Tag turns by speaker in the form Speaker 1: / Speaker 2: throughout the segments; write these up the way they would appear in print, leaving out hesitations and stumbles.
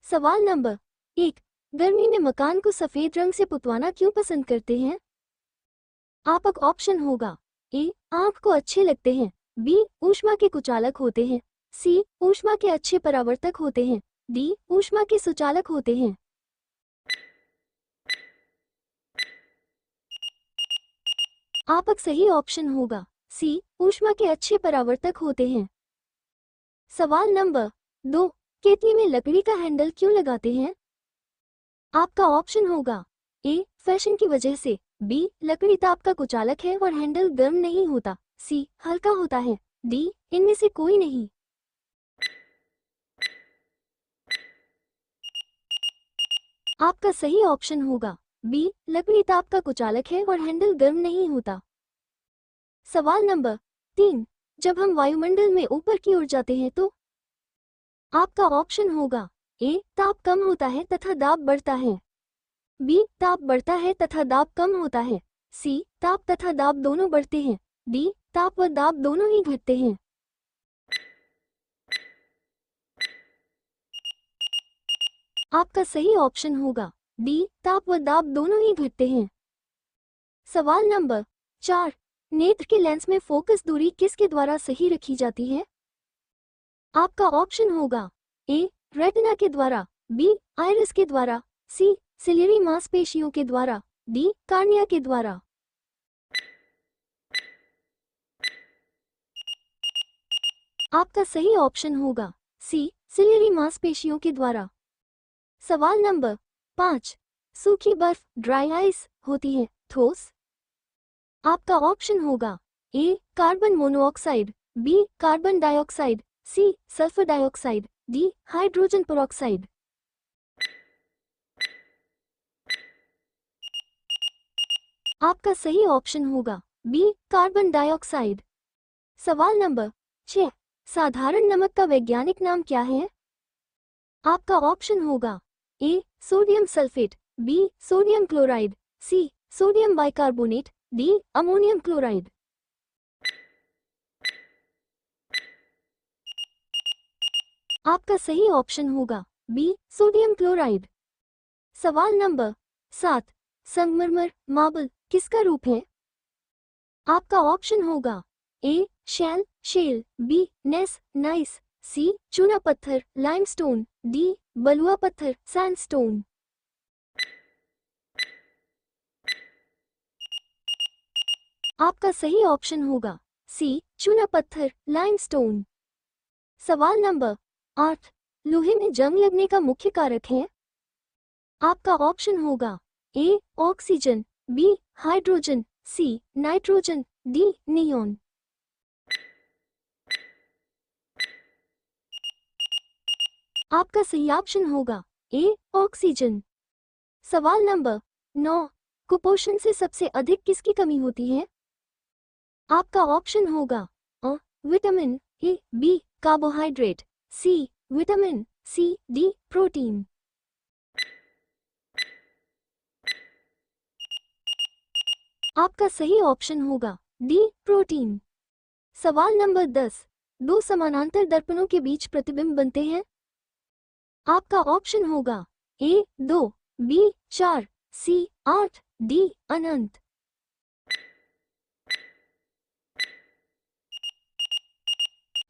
Speaker 1: सवाल नंबर 1। गर्मी में मकान को सफेद रंग से पुतवाना क्यों पसंद करते हैं? आपका ऑप्शन होगा ए। आंख को अच्छे लगते हैं। बी। ऊष्मा के कुचालक होते हैं। सी। ऊष्मा के अच्छे परावर्तक होते हैं। डी। ऊष्मा के सुचालक होते हैं। आपका सही ऑप्शन होगा सी। ऊष्मा के अच्छे परावर्तक होते हैं। सवाल नंबर 2। केतली में लकड़ी का हैंडल क्यों लगाते हैं? आपका ऑप्शन होगा ए। फैशन की वजह से। बी। लकड़ी ताप का कुचालक है और हैंडल गर्म नहीं होता। सी। हल्का होता है। डी। इनमें से कोई नहीं। आपका सही ऑप्शन होगा बी। लकड़ी ताप का कुचालक है और हैंडल गर्म नहीं होता। सवाल नंबर 3। जब हम वायुमंडल में ऊपर की ओर जाते हैं तो आपका ऑप्शन होगा ए। ताप कम होता है तथा दाब बढ़ता है। बी। ताप बढ़ता है तथा दाब कम होता है। सी। ताप तथा दाब दोनों बढ़ते हैं। डी। ताप व दाब दोनों ही घटते हैं। आपका सही ऑप्शन होगा डी। ताप व दाब दोनों ही घटते हैं। सवाल नंबर 4। नेत्र के लेंस में फोकस दूरी किसके द्वारा सही रखी जाती है? आपका ऑप्शन होगा ए। रेटिना के द्वारा। बी। आइरिस के द्वारा। सी। सिलियरी मांसपेशियों के द्वारा। डी। कार्निया के द्वारा। आपका सही ऑप्शन होगा सी। सिलियरी मांसपेशियों के द्वारा। सवाल नंबर 5। सूखी बर्फ ड्राई आइस होती है ठोस? आपका ऑप्शन होगा A. Carbon monoxide. B. Carbon dioxide. C. Sulphur dioxide. D. Hydrogen peroxide. आपका सही ऑप्शन होगा बी। Carbon dioxide. सवाल नंबर 6। साधारण नमक का वैज्ञानिक नाम क्या है? आपका ऑप्शन होगा A. Sodium sulphate. B. Sodium chloride. C. Sodium bicarbonate. D. Ammonium chloride. आपका सही ऑप्शन होगा बी। Sodium chloride. सवाल नंबर 7। संगमरमर मार्बल किसका रूप है? आपका ऑप्शन होगा ए। शैल शेल। बी। नेस नाइस। सी। चूना पत्थर लाइमस्टोन। डी। बलुआ पत्थर सैंडस्टोन। आपका सही ऑप्शन होगा सी। चूना पत्थर लाइमस्टोन। सवाल नंबर 8। लोहे में जंग लगने का मुख्य कारक है? आपका ऑप्शन होगा ए। ऑक्सीजन। बी। हाइड्रोजन। सी। नाइट्रोजन। डी। नियॉन। आपका सही ऑप्शन होगा ए। ऑक्सीजन। सवाल नंबर 9। कुपोषण से सबसे अधिक किसकी कमी होती है? आपका ऑप्शन होगा अ। Vitamin A. B. Carbohydrate. C. Vitamin C. D. Protein. आपका सही ऑप्शन होगा डी। प्रोटीन। सवाल नंबर 10। दो समानांतर दर्पणों के बीच प्रतिबिंब बनते हैं? आपका ऑप्शन होगा ए। 2। बी। 4। सी। 8। डी। अनंत।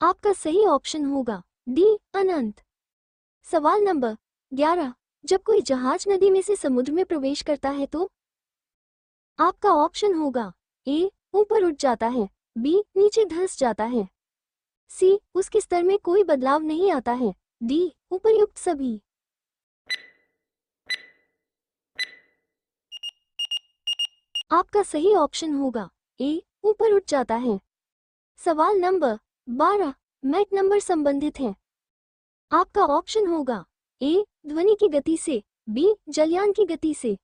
Speaker 1: आपका सही ऑप्शन होगा डी। अनंत। सवाल नंबर 11। जब कोई जहाज नदी में से समुद्र में प्रवेश करता है तो आपका ऑप्शन होगा ए। ऊपर उठ जाता है। बी। नीचे धंस जाता है। सी। उसके स्तर में कोई बदलाव नहीं आता है। डी। उपर्युक्त सभी। आपका सही ऑप्शन होगा ए। ऊपर उठ जाता है। सवाल नंबर 12। मैक नंबर संबंधित है? आपका ऑप्शन होगा ए। ध्वनि की गति से। बी। जलयान की गति से।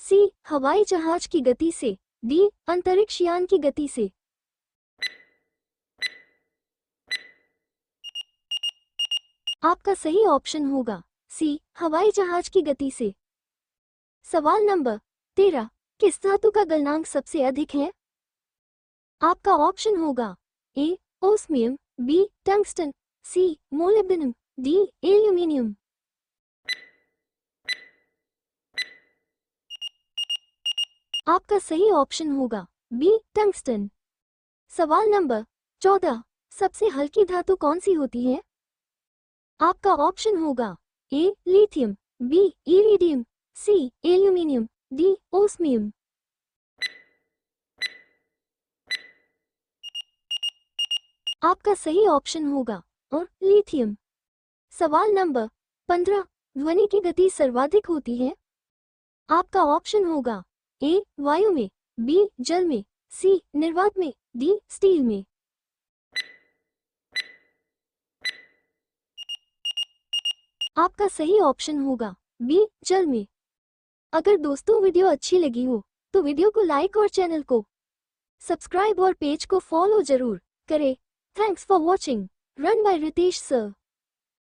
Speaker 1: सी। हवाई जहाज की गति से। डी। अंतरिक्ष यान की गति से। आपका सही ऑप्शन होगा सी। हवाई जहाज की गति से। सवाल नंबर 13। किस धातु का गलनांक सबसे अधिक है? आपका ऑप्शन होगा ए। ओस्मियम। बी। टंगस्टन। सी। मोलिब्डेनम। डी। एल्यूमिनियम। आपका सही ऑप्शन होगा बी टंगस्टन। सवाल नंबर 14, सबसे हल्की धातु कौन सी होती है? आपका ऑप्शन होगा A lithium, B iridium, C aluminium, D osmium. आपका सही ऑप्शन होगा और लिथियम। सवाल नंबर 15, ध्वनि की गति सर्वाधिक होती है? आपका ऑप्शन होगा ए वायु में, बी जल में, सी निर्वात में, डी स्टील में। आपका सही ऑप्शन होगा बी जल में। अगर दोस्तों वीडियो अच्छी लगी हो तो वीडियो को लाइक और चैनल को सब्सक्राइब और पेज को फॉलो जरूर करें। Thanks for watching. Run by Ritesh sir.